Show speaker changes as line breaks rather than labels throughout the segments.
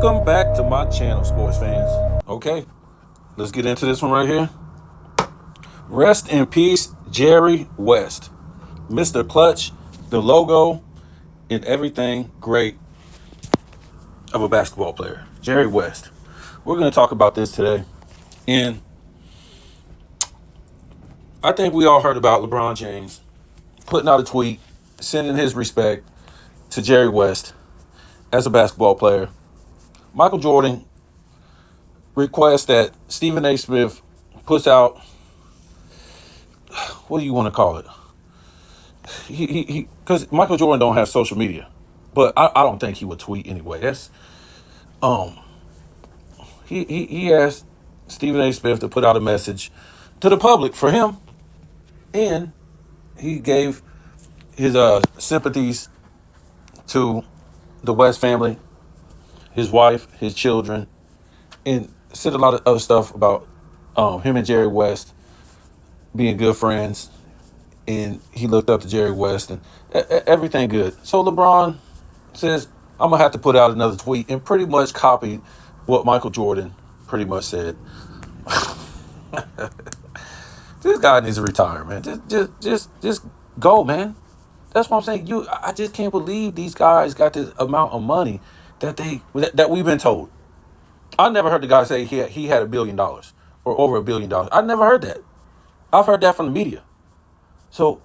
Welcome back to my channel, sports fans. Okay, let's get into this one right here. Rest in peace, Jerry West. Mr. Clutch, the logo, and everything great of a basketball player. Jerry West. We're going to talk about this today. And I think we all heard about LeBron James putting out a tweet, sending his respect to Jerry West as a basketball player. Michael Jordan requests that Stephen A. Smith puts out, what do you want to call it? Because Michael Jordan don't have social media, but I don't think he would tweet anyway. That's he asked Stephen A. Smith to put out a message to the public for him, and he gave his sympathies to the West family, his wife, his children, and said a lot of other stuff about him and Jerry West being good friends, and he looked up to Jerry West and everything good. So LeBron says, I'm going to have to put out another tweet, and pretty much copied what Michael Jordan pretty much said. This guy needs to retire, man. Just go, man. That's what I'm saying. I just can't believe these guys got this amount of money that we've been told. I never heard the guy say he had $1 billion or over $1 billion. I never heard that. I've heard that from the media. So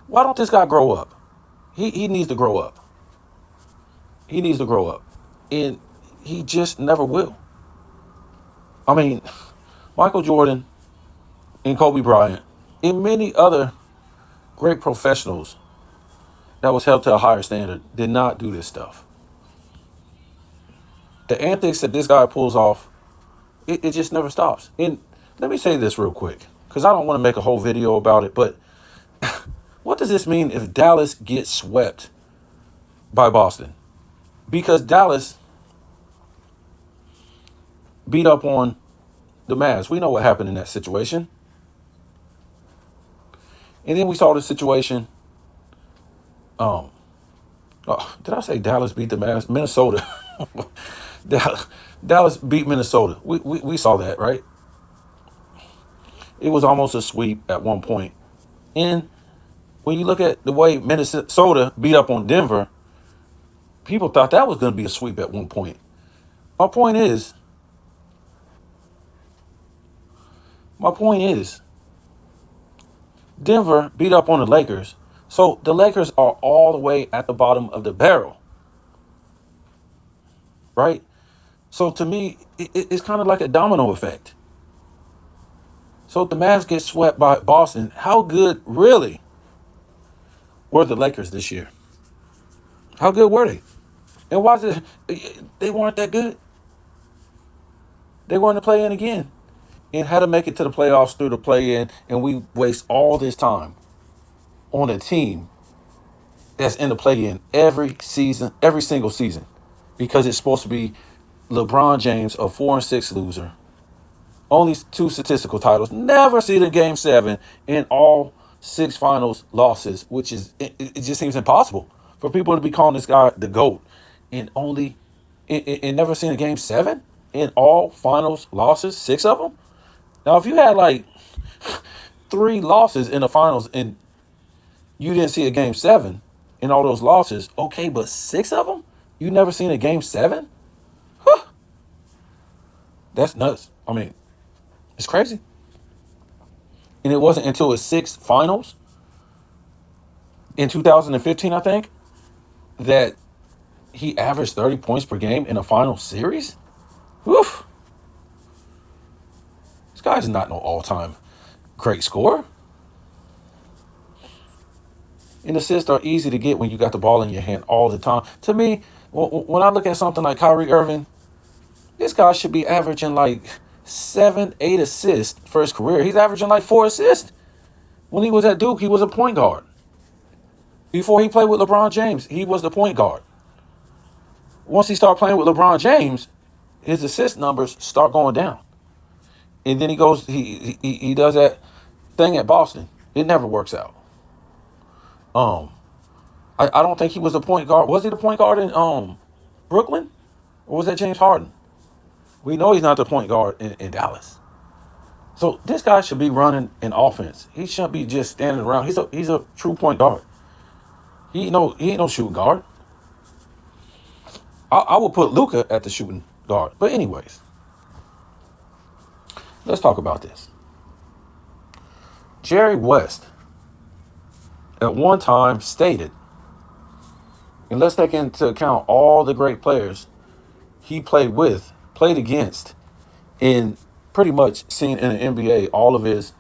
why don't this guy grow up? He needs to grow up. He needs to grow up. And he just never will. I mean, Michael Jordan and Kobe Bryant and many other great professionals that was held to a higher standard did not do this stuff. The antics that this guy pulls off, it just never stops. And let me say this real quick, because I don't want to make a whole video about it, but what does this mean if Dallas gets swept by Boston? Because Dallas beat up on the Mavs. We know what happened in that situation. And then we saw the situation. Did I say Dallas beat the Mavs? Minnesota. Dallas beat Minnesota. We saw that, right? It was almost a sweep at one point. And when you look at the way Minnesota beat up on Denver, people thought that was going to be a sweep at one point. My point is, Denver beat up on the Lakers. So the Lakers are all the way at the bottom of the barrel. Right? So to me, it's kind of like a domino effect. So if the Mavs get swept by Boston, how good really were the Lakers this year? How good were they? And why is it they weren't that good? They wanted to play in again and had to make it to the playoffs through the play-in, and we waste all this time on a team that's in the play-in every season, every single season, because it's supposed to be LeBron James, a 4-6 loser, only 2 statistical titles, never see the game 7, in all 6 finals losses, which is it just seems impossible for people to be calling this guy the GOAT, and never seen a game 7 in all finals losses, 6 of them. Now, if you had like 3 losses in the finals and you didn't see a game 7 in all those losses, okay, but 6 of them, you never seen a game 7? Huh. That's nuts. I mean, it's crazy. And it wasn't until his 6th finals in 2015, I think, that he averaged 30 points per game in a final series. Woof. This guy's not no all-time great scorer. And assists are easy to get when you got the ball in your hand all the time. To me, when I look at something like Kyrie Irving, this guy should be averaging like 7, 8 assists for his career. He's averaging like 4 assists. When he was at Duke, he was a point guard. Before he played with LeBron James, he was the point guard. Once he started playing with LeBron James, his assist numbers start going down. And then he does that thing at Boston. It never works out. I don't think he was the point guard. Was he the point guard in Brooklyn? Or was that James Harden? We know he's not the point guard in Dallas. So this guy should be running an offense. He shouldn't be just standing around. He's a true point guard. He ain't no shooting guard. I would put Luka at the shooting guard. But anyways, let's talk about this. Jerry West at one time stated, and let's take into account all the great players he played against, and pretty much seen in the NBA all of his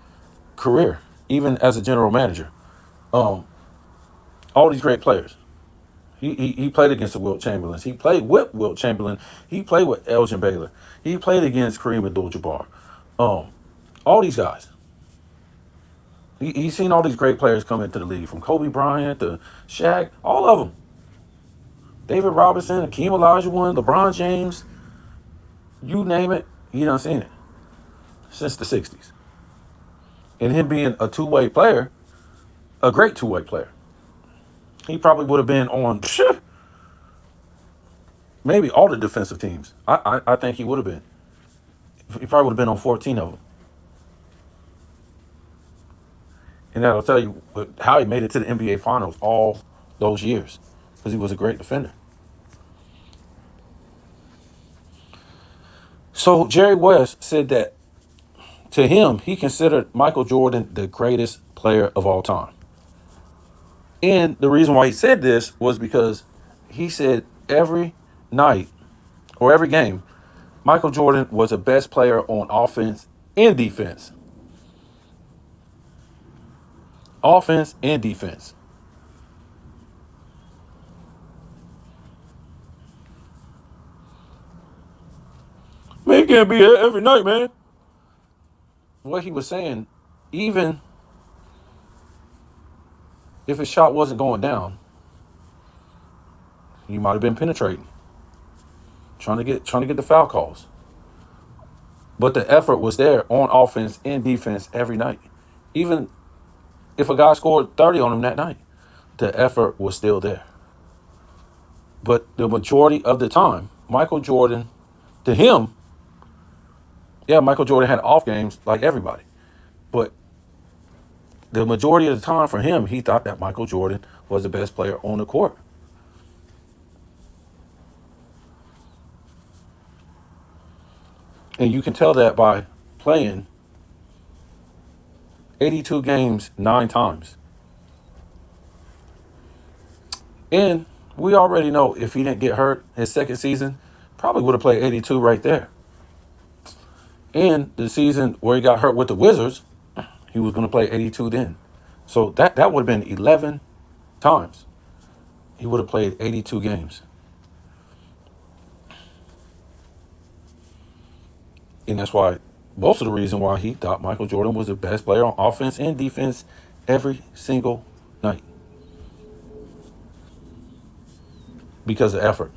career, even as a general manager. Um, all these great players. He played against the Wilt Chamberlains. He played with Wilt Chamberlain. He played with Elgin Baylor. He played against Kareem Abdul-Jabbar. Um, all these guys. He's seen all these great players come into the league, from Kobe Bryant to Shaq, all of them. David Robinson, Akeem Olajuwon, LeBron James, you name it, he done seen it since the 60s. And him being a two-way player, a great two-way player, he probably would have been on maybe all the defensive teams. I think he would have been. He probably would have been on 14 of them. And that'll tell you how he made it to the NBA Finals all those years, because he was a great defender. So Jerry West said that to him, he considered Michael Jordan the greatest player of all time. And the reason why he said this was because he said every night or every game, Michael Jordan was the best player on offense and defense. Offense and defense. Man, he can't be here every night, man. What he was saying, even if his shot wasn't going down, he might have been penetrating, trying to get the foul calls. But the effort was there on offense and defense every night. Even if a guy scored 30 on him that night, the effort was still there. But the majority of the time, Michael Jordan, to him, yeah, Michael Jordan had off games like everybody. But the majority of the time for him, he thought that Michael Jordan was the best player on the court. And you can tell that by playing 82 games 9 times. And we already know if he didn't get hurt his second season, probably would have played 82 right there. And the season where he got hurt with the Wizards, he was going to play 82 then. So that would have been 11 times. He would have played 82 games. And that's why, most of the reason why he thought Michael Jordan was the best player on offense and defense every single night. Because of effort.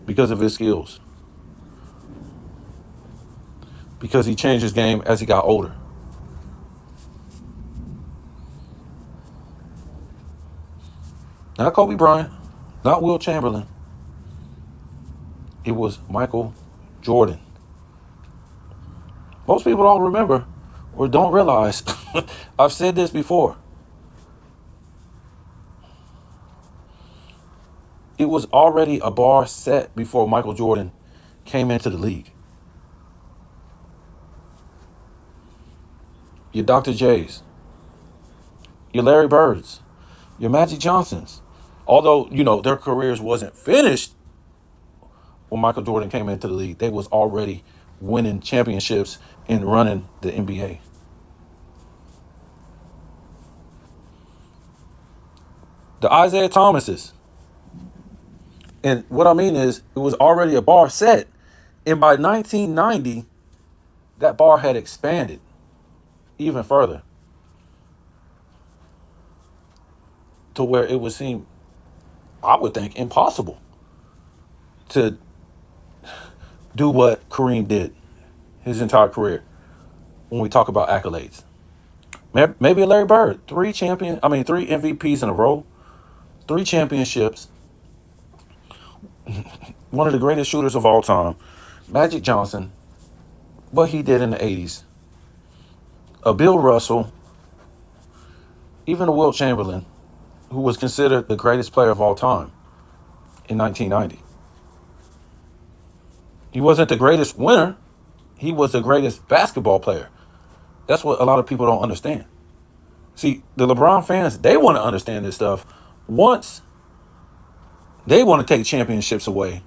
Because of his skills. Because he changed his game as he got older. Not Kobe Bryant, not Wilt Chamberlain. It was Michael Jordan. Most people don't remember or don't realize. I've said this before. It was already a bar set before Michael Jordan came into the league. Your Dr. J's, your Larry Birds, your Magic Johnsons. Although, their careers wasn't finished when Michael Jordan came into the league, they was already winning championships and running the NBA. The Isaiah Thomases. And what I mean is, it was already a bar set. And by 1990, that bar had expanded even further to where it would seem, I would think, impossible to do what Kareem did his entire career when we talk about accolades. Maybe Larry Bird, 3 MVPs in a row, 3 championships. one of the greatest shooters of all time, Magic Johnson, what he did in the 80s, a Bill Russell, even a Wilt Chamberlain, who was considered the greatest player of all time in 1990. He wasn't the greatest winner. He was the greatest basketball player. That's what a lot of people don't understand. See, the LeBron fans, they want to understand this stuff. Once they want to take championships away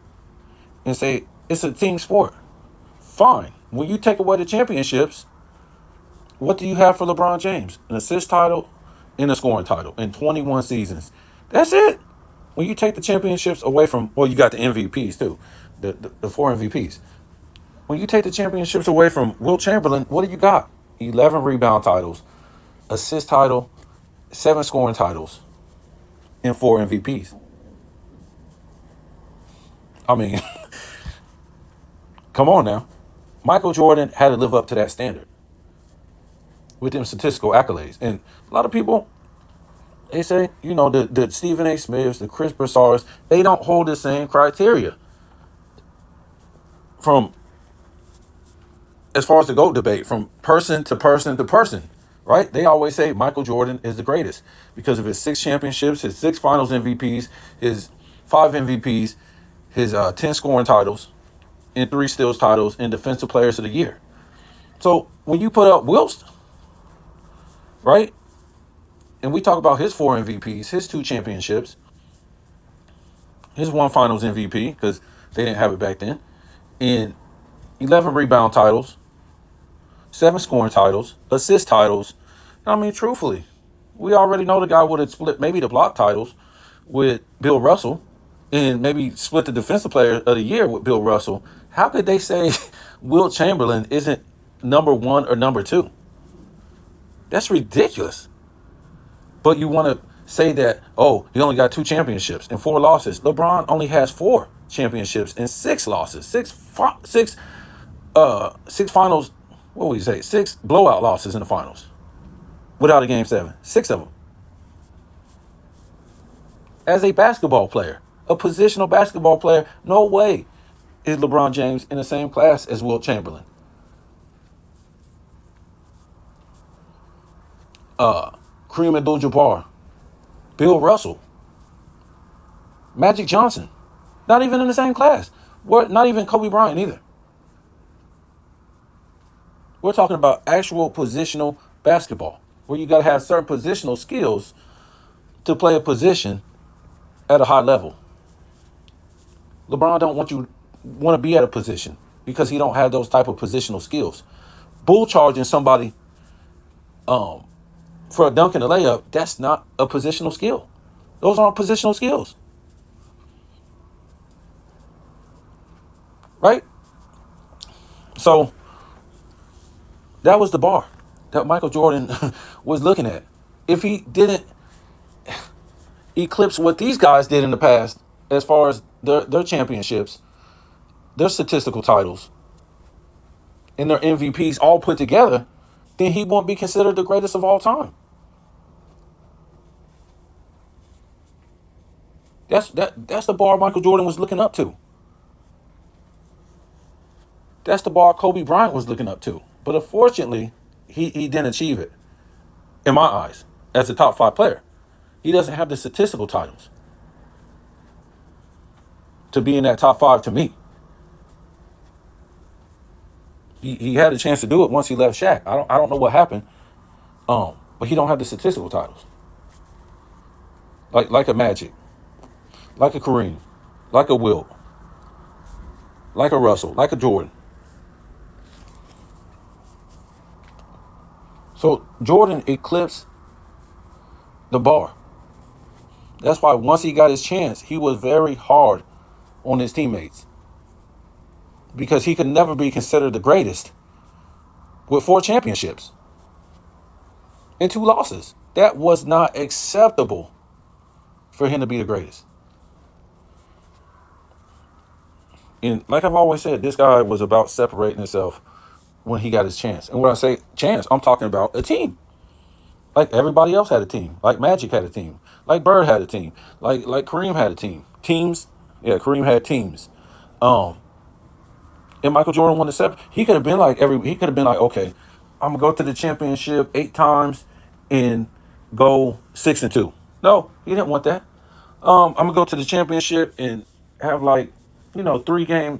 and say it's a team sport. Fine. When you take away the championships, what do you have for LeBron James? An assist title and a scoring title in 21 seasons. That's it. When you take the championships away from, well, you got the MVPs too, the four MVPs. When you take the championships away from Wilt Chamberlain, what do you got? 11 rebound titles, assist title, 7 scoring titles, and 4 MVPs. I mean, come on now. Michael Jordan had to live up to that standard with them statistical accolades. And a lot of people, they say, the Stephen A. Smiths, the Chris Broussards, they don't hold the same criteria from, as far as the GOAT debate, from person to person to person, right? They always say Michael Jordan is the greatest because of his 6 championships, his 6 finals MVPs, his 5 MVPs, his 10 scoring titles, and 3 steals titles, and defensive players of the year. So when you put up Wilt's, right, and we talk about his 4 MVPs, his 2 championships, his 1 finals MVP, because they didn't have it back then, and 11 rebound titles, 7 scoring titles, assist titles. I mean, truthfully, we already know the guy would have split maybe the block titles with Bill Russell and maybe split the defensive player of the year with Bill Russell. How could they say Wilt Chamberlain isn't number 1 or number 2? That's ridiculous. But you want to say that, oh, he only got 2 championships and 4 losses. LeBron only has 4 championships and 6 losses. 6 finals, what would you say? 6 blowout losses in the finals without a game 7. 6 of them. As a basketball player, a positional basketball player, no way is LeBron James in the same class as Wilt Chamberlain. Kareem Abdul-Jabbar, Bill Russell, Magic Johnson, not even in the same class. Not even Kobe Bryant either. We're talking about actual positional basketball, where you got to have certain positional skills to play a position at a high level. LeBron don't want to be at a position because he don't have those type of positional skills. Bull charging somebody for a dunk and a layup, that's not a positional skill. Those aren't positional skills. Right? So that was the bar that Michael Jordan was looking at. If he didn't eclipse what these guys did in the past as far as their championships, their statistical titles, and their MVPs all put together, then he won't be considered the greatest of all time. That's the bar Michael Jordan was looking up to. That's the bar Kobe Bryant was looking up to. But unfortunately, he didn't achieve it, in my eyes, as a top 5 player. He doesn't have the statistical titles to be in that top 5 to me. He had a chance to do it once he left Shaq. I don't know what happened, but he don't have the statistical titles. Like a Magic, like a Kareem, like a Wilt, like a Russell, like a Jordan. So Jordan eclipsed the bar. That's why once he got his chance, he was very hard on his teammates, because he could never be considered the greatest with 4 championships and 2 losses. That was not acceptable for him to be the greatest. And like I've always said, this guy was about separating himself when he got his chance. And when I say chance, I'm talking about a team. Like everybody else had a team. Like Magic had a team. Like Bird had a team. Like Kareem had a team. Teams. Yeah, Kareem had teams. Um, and Michael Jordan won the seven. He could have been like he could have been like, okay, I'm gonna go to the championship 8 times and go 6-2. No, he didn't want that. I'm gonna go to the championship and have like, 3 game,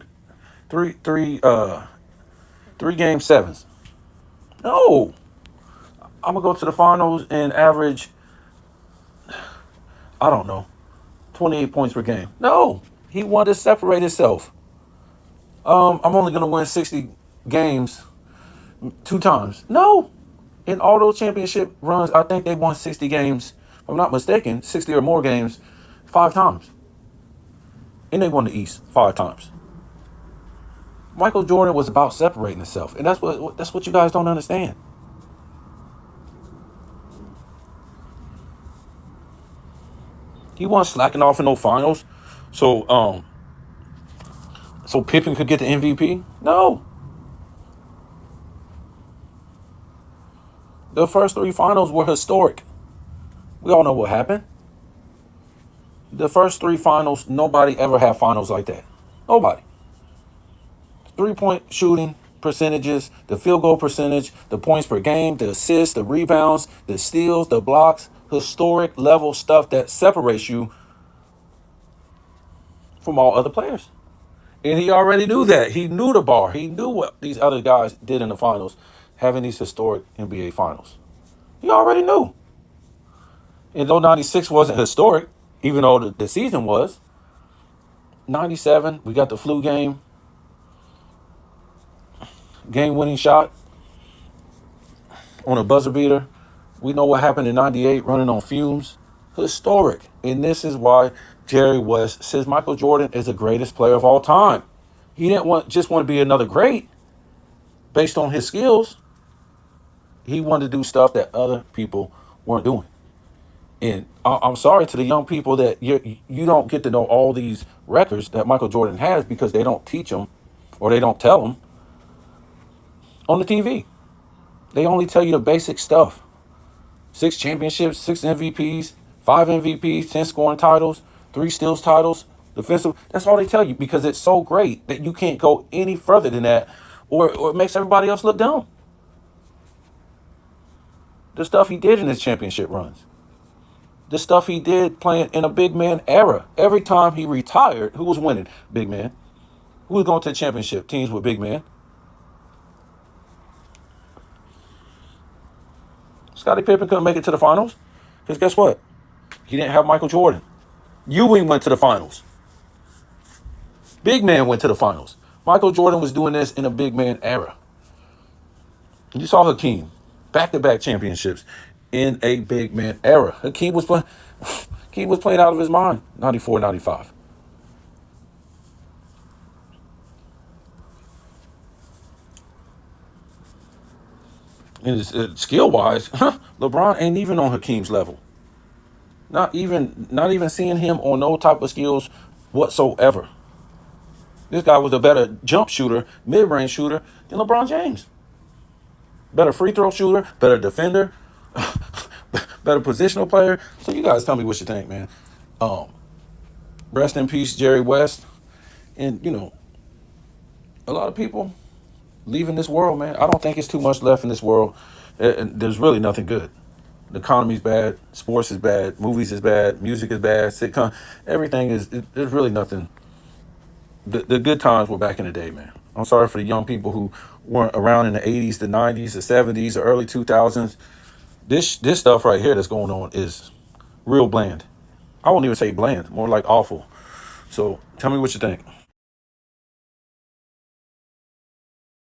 three, three, 3 game sevens. No, I'm gonna go to the finals and average, I don't know, 28 points per game. No, he wanted to separate himself. I'm only gonna win 60 games 2 times. No, in all those championship runs, I think they won 60 games. If I'm not mistaken, 60 or more games, 5 times, and they won the East 5 times. Michael Jordan was about separating himself, and that's what you guys don't understand. He wasn't slacking off in no finals, so Pippen could get the MVP. No, the first 3 finals were historic. We all know what happened. The first 3 finals, nobody ever had finals like that. Nobody. 3-point shooting percentages, the field goal percentage, the points per game, the assists, the rebounds, the steals, the blocks, historic level stuff that separates you from all other players. And he already knew that. He knew the bar. He knew what these other guys did in the finals, having these historic NBA finals. He already knew. And though 96 wasn't historic, even though the season was, 97, we got the flu game winning shot on a buzzer beater. We know what happened in 98, running on fumes. Historic. And this is why Jerry West says Michael Jordan is the greatest player of all time. He didn't just want to be another great based on his skills. He wanted to do stuff that other people weren't doing. And I'm sorry to the young people that you don't get to know all these records that Michael Jordan has because they don't teach them or they don't tell them on the TV. They only tell you the basic stuff. 6 championships, 6 MVPs, 5 MVPs, 10 scoring titles, 3 steals titles, defensive. That's all they tell you because it's so great that you can't go any further than that or it makes everybody else look dumb. The stuff he did in his championship runs. The stuff he did playing in a big man era. Every time he retired, who was winning? Big man. Who was going to the championship? Teams with big man. Scottie Pippen couldn't make it to the finals. Because guess what? He didn't have Michael Jordan. Ewing went to the finals. Big man went to the finals. Michael Jordan was doing this in a big man era. You saw Hakeem. Back-to-back championships in a big man era. Hakeem was playing out of his mind. 94, 95. And skill-wise, LeBron ain't even on Hakeem's level. Not even seeing him on no type of skills whatsoever. This guy was a better jump shooter, mid-range shooter than LeBron James. Better free throw shooter, better defender, better positional player. So you guys tell me what you think, man. Rest in peace, Jerry West. And, a lot of people leaving this world, man. I don't think it's too much left in this world. And there's really nothing good. The economy's bad. Sports is bad. Movies is bad. Music is bad. Sitcom. Everything there's really nothing. The good times were back in the day, man. I'm sorry for the young people who weren't around in the 80s, the 90s, the 70s, the early 2000s. This stuff right here that's going on is real bland. I won't even say bland, more like awful. So tell me what you think.